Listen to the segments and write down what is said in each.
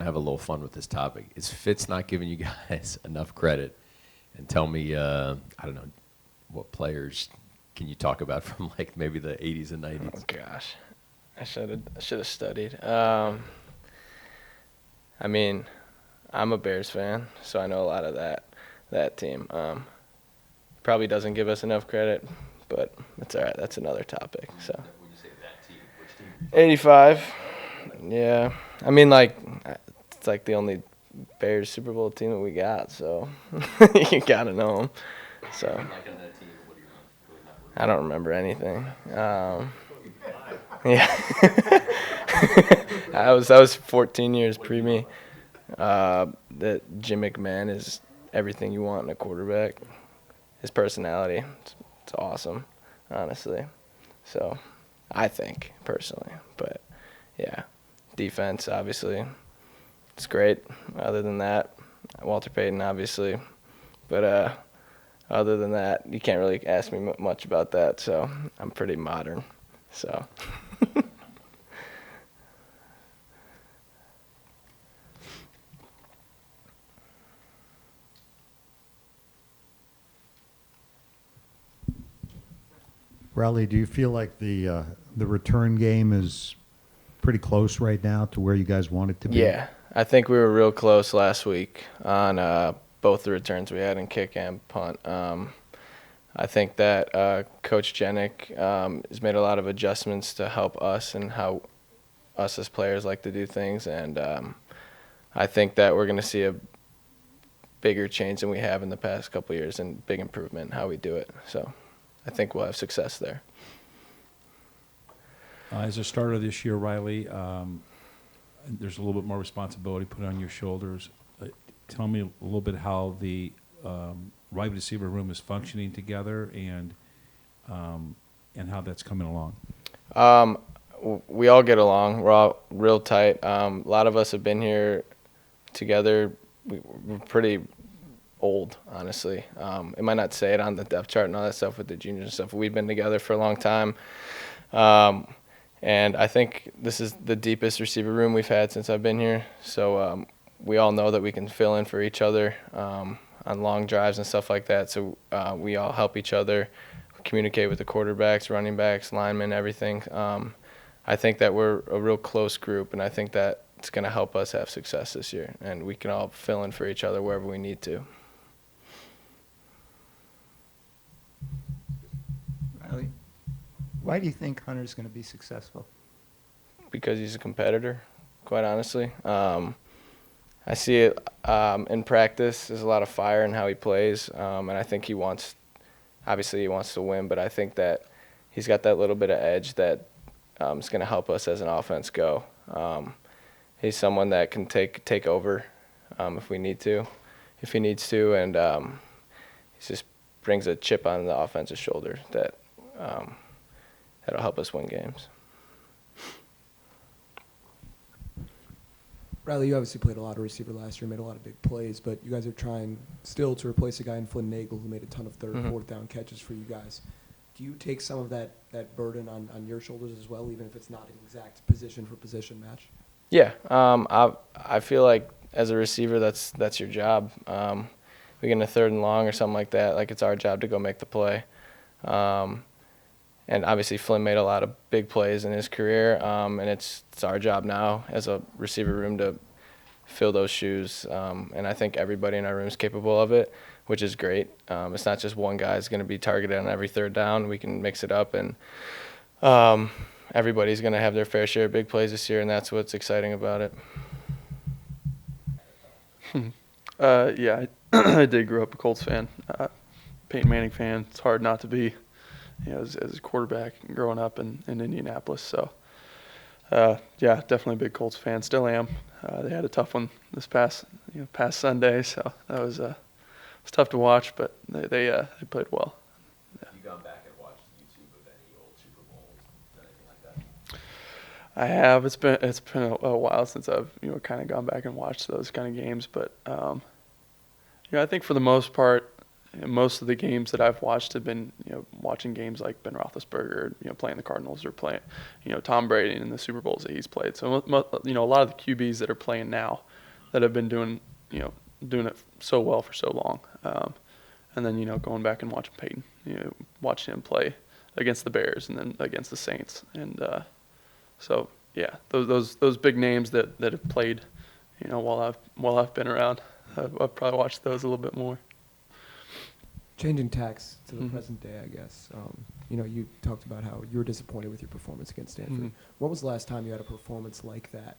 have a little fun with this topic. Is Fitz not giving you guys enough credit? And tell me, I don't know, what players can you talk about from like maybe the 80s and Oh 90s? gosh, I should have studied. I mean, I'm a Bears fan, so I know a lot of that team. Probably doesn't give us enough credit, but it's all right. That's another topic. So, When you say that team, which team? 85. Yeah, I mean, like, it's like the only Bears Super Bowl team that we got, so you gotta know them. So Like on that team, what do you I don't remember anything. Yeah, I was 14 years pre me. That Jim McMahon is everything you want in a quarterback. His personality, it's awesome, honestly. So, I think personally, but yeah, defense obviously, it's great. Other than that, Walter Payton obviously, but other than that, you can't really ask me much about that. So I'm pretty modern. So. Riley, do you feel like the return game is pretty close right now to where you guys want it to be? Yeah, I think we were real close last week on both the returns we had in kick and punt. I think that Coach Jenick has made a lot of adjustments to help us and how us as players like to do things, and I think that we're going to see a bigger change than we have in the past couple of years and big improvement in how we do it. So I think we'll have success there. As a starter this year, Riley, there's a little bit more responsibility put on your shoulders. Tell me a little bit how the wide receiver room is functioning together and how that's coming along. We all get along. We're all real tight. A lot of us have been here together. We're pretty old, honestly. It might not say it on the depth chart and all that stuff with the juniors and stuff. We've been together for a long time. And I think this is the deepest receiver room we've had since I've been here. So we all know that we can fill in for each other on long drives and stuff like that. So we all help each other, communicate with the quarterbacks, running backs, linemen, everything. I think that we're a real close group, and I think that it's going to help us have success this year. And we can all fill in for each other wherever we need to. Riley, why do you think Hunter's going to be successful? Because he's a competitor, quite honestly. I see it in practice. There's a lot of fire in how he plays, and I think he wants to win, but I think that he's got that little bit of edge that is going to help us as an offense go. He's someone that can take over if he needs to, and he just brings a chip on the offensive shoulder that'll help us win games. Riley, you obviously played a lot of receiver last year, made a lot of big plays, but you guys are trying still to replace a guy in Flynn Nagel who made a ton of third, fourth down catches for you guys. Do you take some of that burden on your shoulders as well, even if it's not an exact position for position match? Yeah, I feel like as a receiver, that's your job. We get in a third and long or something like that, like it's our job to go make the play. And obviously Flynn made a lot of big plays in his career, and it's our job now as a receiver room to fill those shoes. And I think everybody in our room is capable of it, which is great. It's not just one guy is going to be targeted on every third down. We can mix it up, and everybody's going to have their fair share of big plays this year, and that's what's exciting about it. Yeah, I did grow up a Colts fan, Peyton Manning fan. It's hard not to be, as a quarterback growing up in Indianapolis. So, yeah, definitely a big Colts fan. Still am. They had a tough one this past Sunday, so that was it's tough to watch, but they played well. Have you gone back and watched YouTube of any old Super Bowls, anything like that? I have. It's been a while since I've kind of gone back and watched those kind of games, but I think for the most part, most of the games that I've watched have been, watching games like Ben Roethlisberger, playing the Cardinals or playing, Tom Brady in the Super Bowls that he's played. So, a lot of the QBs that are playing now that have been doing it so well for so long. And then, going back and watching Peyton, watching him play against the Bears and then against the Saints. And so, yeah, those big names that have played, while I've been around, I've probably watched those a little bit more. Changing tacks to the Mhm. present day, I guess. You talked about how you were disappointed with your performance against Stanford. Mhm. When was the last time you had a performance like that,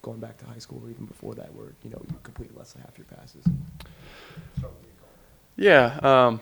going back to high school or even before that, where, you completed less than half your passes? Yeah,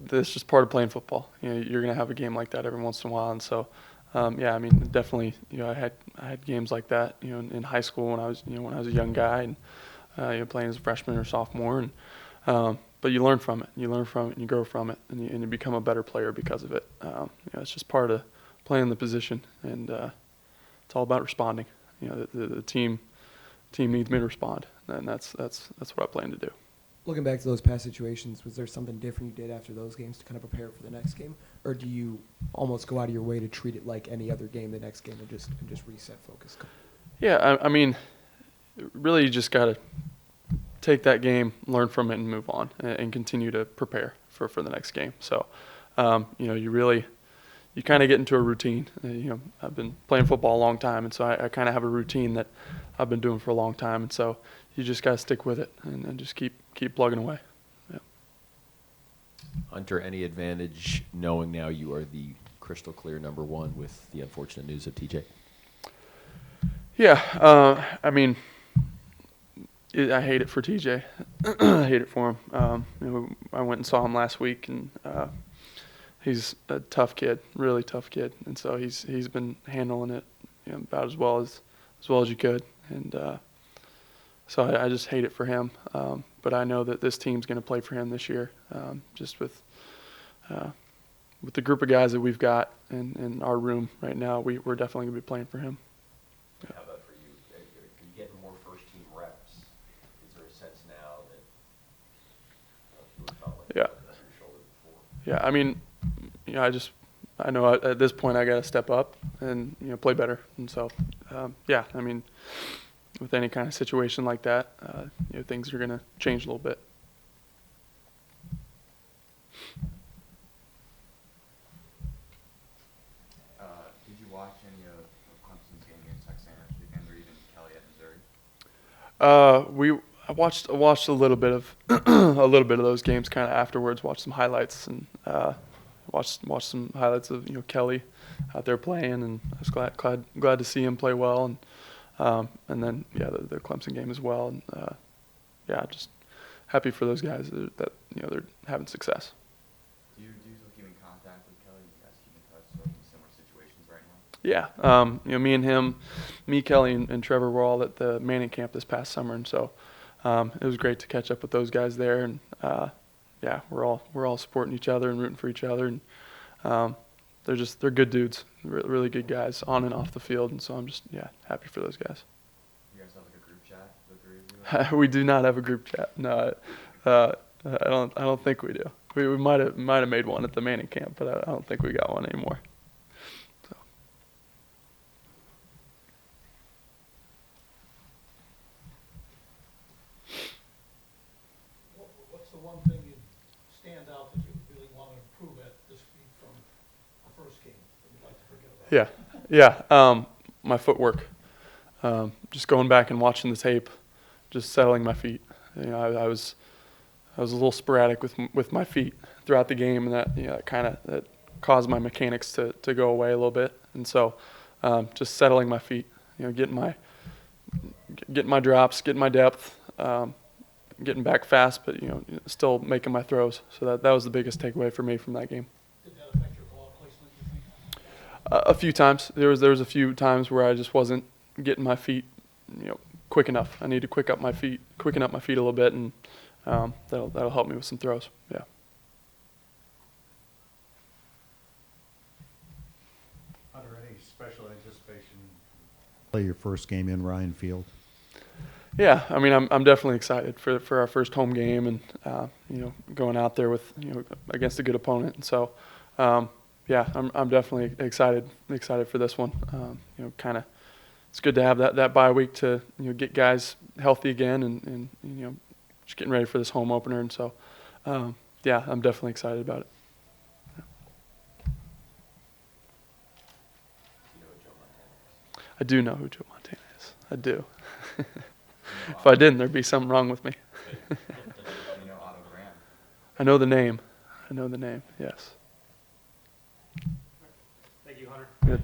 that's just part of playing football. You're gonna have a game like that every once in a while, and so, yeah, I mean, definitely, I had games like that, in high school when I was a young guy, and playing as a freshman or sophomore, and but you learn from it. You learn from it, and you grow from it, and you become a better player because of it. It's just part of playing the position, and it's all about responding. The team needs me to respond, and that's what I plan to do. Looking back to those past situations, was there something different you did after those games to kind of prepare for the next game, or do you almost go out of your way to treat it like any other game, the next game, and just reset focus? Yeah, I mean, really, you just gotta take that game, learn from it, and move on, and continue to prepare for the next game. So, you kind of get into a routine. I've been playing football a long time, and so I kind of have a routine that I've been doing for a long time, and so you just got to stick with it and just keep plugging away. Yeah. Hunter, any advantage knowing now you are the crystal clear number one with the unfortunate news of TJ? Yeah, I mean, I hate it for TJ. I hate it for him. I went and saw him last week, and he's a tough kid, really tough kid, and so he's been handling it about as well as you could, and so I just hate it for him. But I know that this team's going to play for him this year, just with the group of guys that we've got in our room right now. We're definitely going to be playing for him. How about for you? Are you getting more first-team reps? Is there a sense now that you felt like you Yeah. had it on your shoulder before? Yeah, I mean, I know at this point I got to step up and play better, and so yeah, I mean, with any kind of situation like that, things are going to change a little bit. Did you watch any of Clemson's game against Texas A&M this weekend, or even Kelly at Missouri? I watched a little bit of a little bit of those games kind of afterwards. Watched some highlights and watched some highlights of Kelly out there playing, and I was glad to see him play well, and then yeah, the Clemson game as well, and yeah, just happy for those guys that they're having success. Do you still keep in contact with Kelly? You guys keep in touch sort of in similar situations right now? Yeah, me and him, Kelly, and Trevor were all at the Manning camp this past summer, and so it was great to catch up with those guys there, and yeah, we're all supporting each other and rooting for each other, and they're good dudes, really good guys on and off the field, and so I'm just happy for those guys. You guys have like a group chat, the three of you? We do not have a group chat. No, I don't think we do. We might have made one at the Manning camp, but I don't think we got one anymore. So. What's the one thing you stand out that you really want to improve at this week from the first game that you'd like to forget about? Yeah. My footwork. Just going back and watching the tape, just settling my feet. I was a little sporadic with my feet throughout the game, and that that caused my mechanics to go away a little bit. And so, just settling my feet. Getting my drops, getting my depth, getting back fast, but still making my throws. So that was the biggest takeaway for me from that game. Did that affect your ball placement, you think? A few times. There was a few times where I just wasn't getting my feet, quick enough. I need to quicken up my feet a little bit, and that'll help me with some throws. Yeah. Are there any special anticipation? Play your first game in Ryan Field. Yeah, I mean, I'm definitely excited for our first home game, and going out there with against a good opponent. And so, yeah, I'm definitely excited for this one. Kind of it's good to have that bye week to get guys healthy again, and just getting ready for this home opener. And so, yeah, I'm definitely excited about it. I do know who Joe Montana is. I do. If I didn't, there'd be something wrong with me. Otto Graham. I know the name. Yes. Thank you, Hunter. Good.